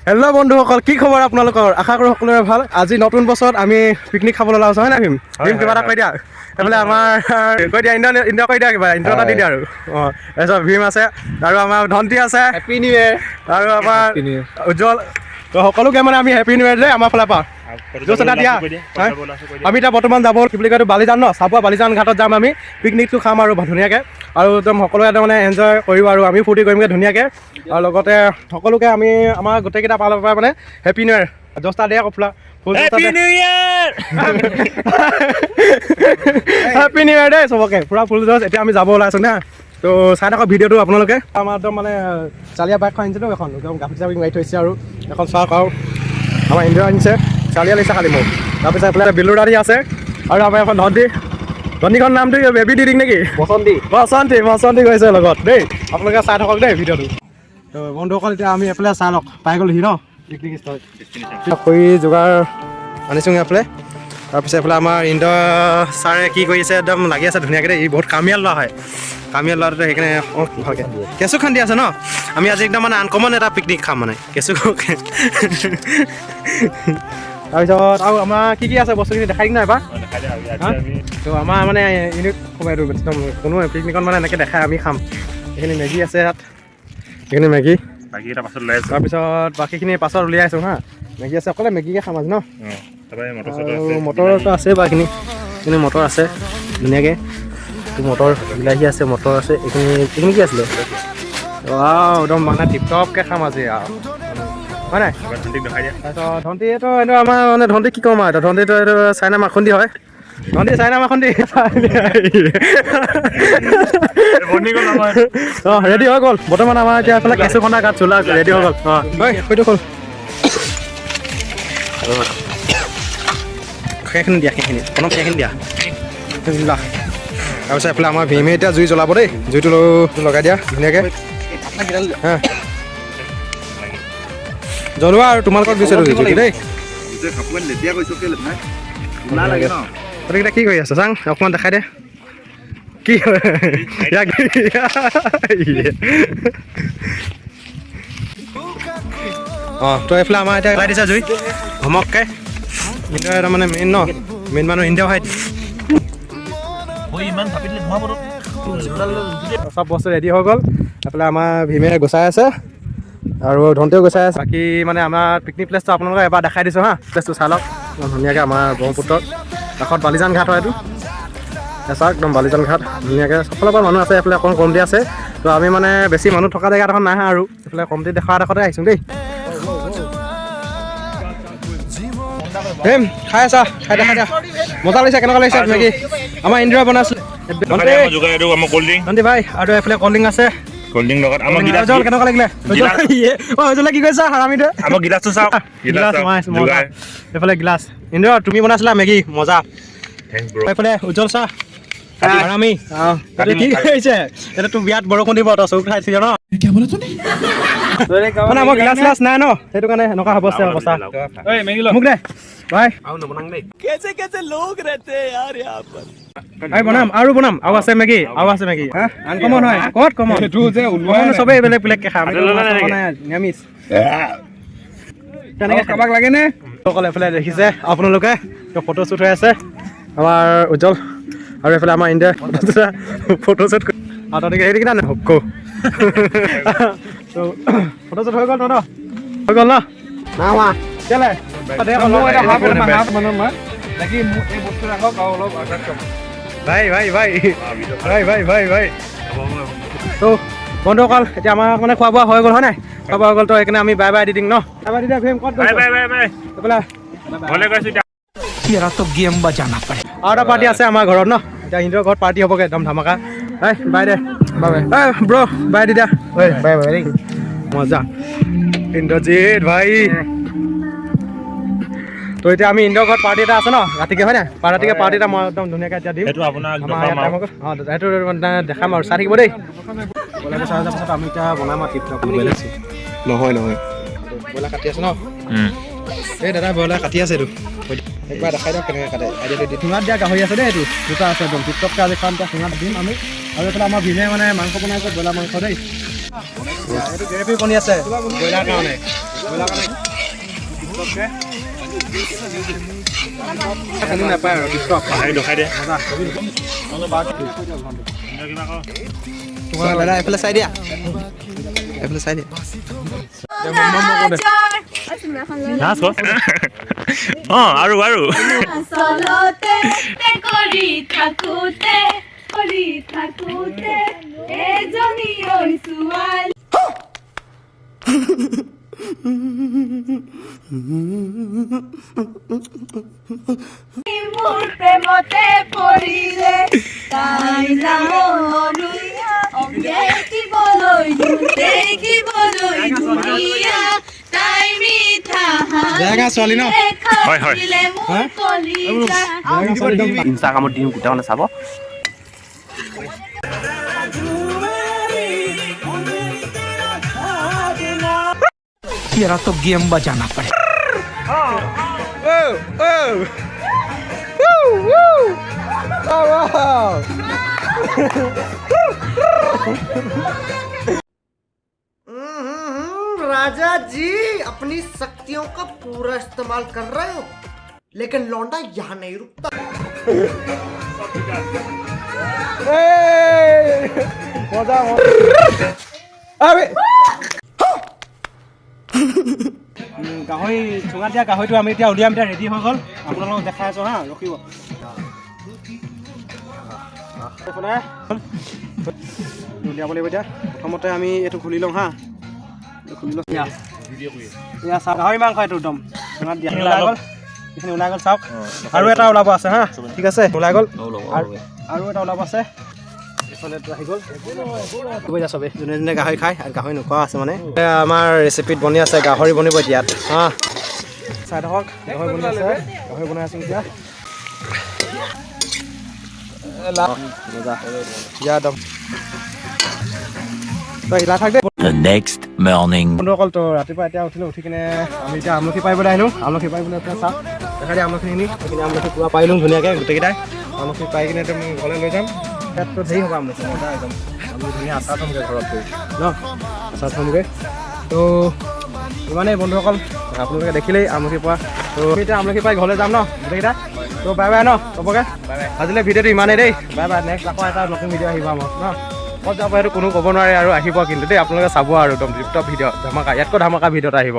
Hello' বন্ধুসকল, কি খবৰ আপোনালোকৰ? আশা কৰোঁ সকলোৰে ভাল। আজি নতুন বছৰত আমি পিকনিক খাবলৈ ওলাইছোঁ, হয় নাই ভীম? ভীম কিবা এটা কৈ দিয়া। এইফালে আমাৰ কৈ দিয়া, ইণ্ডিয়া কৈ দিয়া, কিবা ইণ্ডিয়া এটা দি দিয়া আৰু। অঁ, তাৰপিছত ভীম আছে আৰু আমাৰ ধন্তী আছে, হেপী নিউ ইয়েৰ, আৰু আমাৰ উজ্জ্বল। তো সকলোকে মানে আমি হেপী নিউ ইয়েৰ যে আমাৰ ফালৰ পৰা জোচ এটা দিয়া। আমি এতিয়া বৰ্তমান যাব কি বুলি কয় বালিজান ন, চাবুৱা বালিজান ঘাটত যাম আমি। পিকনিকটো খাম আৰু ধুনীয়াকৈ, আৰু একদম সকলোৱে একদম মানে এনজয় কৰিব আৰু আমি ফূৰ্তি কৰিমগৈ ধুনীয়াকৈ। আৰু লগতে সকলোকে আমি আমাৰ গোটেইকেইটা ফালৰ পৰা মানে হেপী নিউ ইয়েৰ জোচটা দিয়া কপলা। Happy new year, happy new year দেই চবকে, পূৰা ফুল জোচ। এতিয়া আমি যাব ওলাইছোঁ না, তো চাই থাকক ভিডিঅ'টো আপোনালোকে। আমাৰ একদম মানে চালিয়া বাইকখন আনিছে ন, এখন একদম গাফি চাফি মাৰি থৈছে আৰু এখন চাওক। আৰু আমাৰ ইণ্ডিয়া আনিছে, চালিয়া লাগিছে খালি মোক। তাৰপিছত এইফালে বিলুৰ দাদি আছে, আৰু আমাৰ এখন ধনীখন নামটো বেবী দি দিম নেকি? বসন্তী গৈছে লগত দেই। আপোনালোকে চাই থাকক দেই ভিডিঅ'টো। তো বন্ধুসকল, এতিয়া আমি এইফালে চাই লওক, পাই গ'লোহি ন পিকনিক স্থলী। খৰি যোগাৰ আনিছোঁগৈ এইফালে। তাৰপিছত এইফালে আমাৰ ইন্দ্ৰ ছাৰে কি কৰিছে, একদম লাগি আছে ধুনীয়াকৈ দেই। ই বহুত কামিয়াল ল'ৰা হয়, কামিয়াল ল'ৰাটো সেইকাৰণে ভালকৈ কেঁচু খান্দি আছে ন। আমি আজি একদম মানে আনকমন এটা পিকনিক খাম মানে কেঁচু। তাৰপিছত আৰু আমাৰ কি আছে বস্তুখিনি দেখাই দিম নাই এবাৰ। তো আমাৰ মানে ইউনিক সময়টো একদম কোনো পিকনিকত মানে এনেকৈ দেখাই আমি খাম। এইখিনি মেগী আছে ইয়াত, এইখিনি মেগী। তাৰপিছত বাকীখিনি পাছত উলিয়াই আছোঁ হা। মেগী আছে, অকলে মেগীকে খাম আজি ন। মটৰটো আছে বা এইখিনি মটৰ আছে ধুনীয়াকৈ। মটৰ বিলাহী আছে, মটৰ আছে। এইখিনি কি আছিলে? একদম মানে টিপটপকৈ খাম আজি আৰু, হয় নাই? তাৰপিছত ধন্তীটো এইটো আমাৰ মানে ধন্তী কি ক'ম আৰু এতিয়া, ধন্তীটো এইটো চাইনা মাখুন্দি হয়। ধন্তী চাইনা মাখুন্দি। অঁ, ৰেডি হৈ গ'ল বৰ্তমান আমাৰ এতিয়া এইফালে কেঁচু খন্দা গাত চোলা ৰেডি হৈ গ'ল। অঁ, সেইটো হ'ল। সেইখিনি দিয়া, সেইখিনি দিয়া। তাৰপিছত এইফালে আমাৰ ভীমে এতিয়া জুই জ্বলাব দেই। জুইটো লগাই দিয়া ধুনীয়াকৈ। হা, জ্বলোৱা আৰু তোমালোকক দিছোঁ জুইটো দেই। গতিকে কি কৰি আছা চাং, অকণমান দেখাই দে কি হয়। অঁ, তো এইফালে আমাৰ এতিয়া জ্বলাই দিছে জুই ধমককৈ। ইণ্ডিয়া এটা মানে মেইন ন, মেইন মানুহ ইণ্ডিয়া হয়। চব বস্তু ৰেডি হৈ গ'ল। এইফালে আমাৰ ভীমে গুচাই আছে আৰু ধন্তীও গুচাই আছে। বাকী মানে আমাৰ পিকনিক প্লেচটো আপোনালোকক এবাৰ দেখাই দিছোঁ হা। প্লেচটো চাই লওক ধুনীয়াকৈ, আমাৰ ব্ৰহ্মপুত্ৰৰ কাষত বালিজান ঘাট হয় এইটো। চাওক একদম বালিজান ঘাট ধুনীয়াকৈ, সকলোৰে পৰা মানুহ আছে। এইফালে অকণ কমটি আছে। তো আমি মানে বেছি মানুহ থকা জেগাত এখন নাই আৰু এইফালে কমটি দেখা এডোখৰতে আহিছোঁ দেই। খাই আছা, খাই দেখা দিয়া, মজা লাগিছে। কেনেকুৱা লাগিছে মেগী? আমাৰ ইন্দ্ৰই বনাইছিলে ধন্তী ভাই। আৰু এইফালে কল্ড ড্ৰিংক আছে, কেনেকুৱা লাগিলে? কি কৈছা হাৰামিটো? এইফালে গিলাচ ইন্দ্ৰ তুমি বনাইছিলা মেগী, মজা। এইফালে উজ্জ্বল চাহ হাৰামি। কি কৰিছে? এতিয়া তোৰ বিয়াত বৰষুণ দিব, তই চৌক খাইছিল ন। মানে আমাৰ গিলাচ চিলাচ নাই ন, সেইটো কাৰণে এনেকুৱা অৱস্থা। মোক দে ভাই, বনাম আৰু বনাম। আৰু আছে মেগী, আনকমন হয়। ক'ত কমন চবেই বেলেগ বেলেগকৈ খাম, নিৰামিষ। তেনেকৈ কাৰোবাক লাগেনে? সকলে এইফালে দেখিছে আপোনালোকে, ফটো শ্বুট হৈ আছে আমাৰ উজ্জ্বল। আৰু এইফালে আমাৰ ইণ্ডিয়া ফটো শ্বুট তেনেকৈ হেৰি কিনা ক ফটো শ্বুট হৈ গ'ল ন, হৈ গ'ল ন। কেলে ভাই। তো বন্ধুসকল, এতিয়া আমাৰ মানে খোৱা বোৱা হৈ গ'ল, হয় নাই? খোৱা বোৱা হৈ গ'ল, তো সেইকাৰণে আমি বাই বাই দি দিম ন। বাই বাই দি দিয়া। ভীম ক'ত গৈছ? আৰু এটা পাৰ্টি আছে আমাৰ ঘৰত ন। এতিয়া ইন্দ্ৰৰ ঘৰত পাৰ্টি হ'বগৈ একদম ধামাকা। বাই দে, bye bye bro, by the দিয়া। বাই বাই, মজা ইন্দ্ৰজিৎ ভাই। তো এতিয়া আমি ইন্দ্ৰৰ ঘৰত পাৰ্টি এটা আছে ন ৰাতিকৈ, হয় নাই? ৰাতিকৈ পাৰ্টি এটা মই একদম ধুনীয়াকৈ এতিয়া দিম। সেইটো দেখাম আৰু চাই থাকিব দেই। চাই যোৱাৰ পাছত আমি এতিয়া বনাম আৰু টিপটপ। নহয় ব্ৰইলাৰ কাটি আছে ন। এই দাদা ব্ৰইলাৰ কাটি আছে। এইটো একবাৰ দেখাই দিয়ক কেনেকৈ কাটে। চুঙাত দিয়া গাহৰি আছে দেই, এইটো দুটা আছে একদম টিপটপকৈ। আজি খাম, এতিয়া চুঙাত দিম আমি। আৰু এইফালে আমাৰ ভীমে মানে মাংস বনাইছে, ব্ৰইলাৰ মাংস দেই। এইটো গ্ৰেভি বনি আছে ব্ৰইলাৰ কাৰণে। নাপায় আৰু দাদা এইফালে চাই দিয়া এইফালে চাই দিয়া আৰু মোৰ প্ৰেমতে পৰিলে তাই দেখিবলৈ ধুনীয়া তাই মিঠা ছোৱালী ন ইনষ্টাগ্ৰামত দিম গোটেই চাব तेरा तो गेम बजाना पड़े राजा जी अपनी शक्तियों का पूरा इस्तेमाल कर रहे हो लेकिन लौंडा यहाँ नहीं रुकता গাহৰি চুঙা দিয়া গাহৰিটো আমি এতিয়া উলিয়াম এতিয়া ৰেডি হৈ গ'ল আপোনালোকক দেখাই আছোঁ হা ৰখিব উলিয়াব লাগিব এতিয়া প্ৰথমতে আমি এইটো খুলি লওঁ হা খুলি লওঁ এয়া চাওক গাহৰি মাংস এইটো একদম চুঙাত দিয়া ওলাই গ'ল এইখিনি ওলাই গ'ল চাওক আৰু এটা ওলাব আছে হা ঠিক আছে ওলাই গ'ল আৰু এটা ওলাব আছে আহি গ'ল চবেই যোনে যোনে গাহৰি খায় আৰু গাহৰি নোখোৱা আছে মানে আমাৰ ৰেচিপিত বনি আছে গাহৰি বনিব এতিয়া হা চাই থাকক গাহৰি বনি আছে গাহৰি বনাই আছোঁ এতিয়া বন্ধুসকল তো ৰাতিপুৱা এতিয়া উঠিলোঁ উঠি কিনে আমি এতিয়া আমলখি পাৰিবলৈ আহিলোঁ আমলখি পাৰিবলৈ চাওক দেখা দিয়া আমলখিখিনি সেইখিনি আমলখি পূৰা পাৰিলোঁ ধুনীয়াকৈ গোটেইকেইটাই আমলখি পাই কিনে একদম ঘৰলৈ লৈ যাম তাততো ধেৰ হ'ব আমলখি একদম আমি ধুনীয়া আচাৰ থ'মগৈ ঘৰত গৈ ন আচাৰ থ'মগৈ তো ইমানেই বন্ধুসকল আপোনালোকে দেখিলেই আমলখি পোৱা তো আমি এতিয়া আমলখি পাই ঘৰলৈ যাম ন গোটেইকেইটা তো বাই বাই ন চবকে আজিলৈ ভিডিঅ'টো ইমানেই দেই বাই বাই নেক্সট আকৌ এটা নতুন ভিডিঅ' আহিব আমাৰ ন ক'ত যাব সেইটো কোনো ক'ব নোৱাৰে আৰু আহিব কিন্তু দেই আপোনালোকে চাব আৰু একদম টিপ টপ ভিডিঅ' ধামাকা ইয়াতকৈ ধামাকা ভিডিঅ' এটা আহিব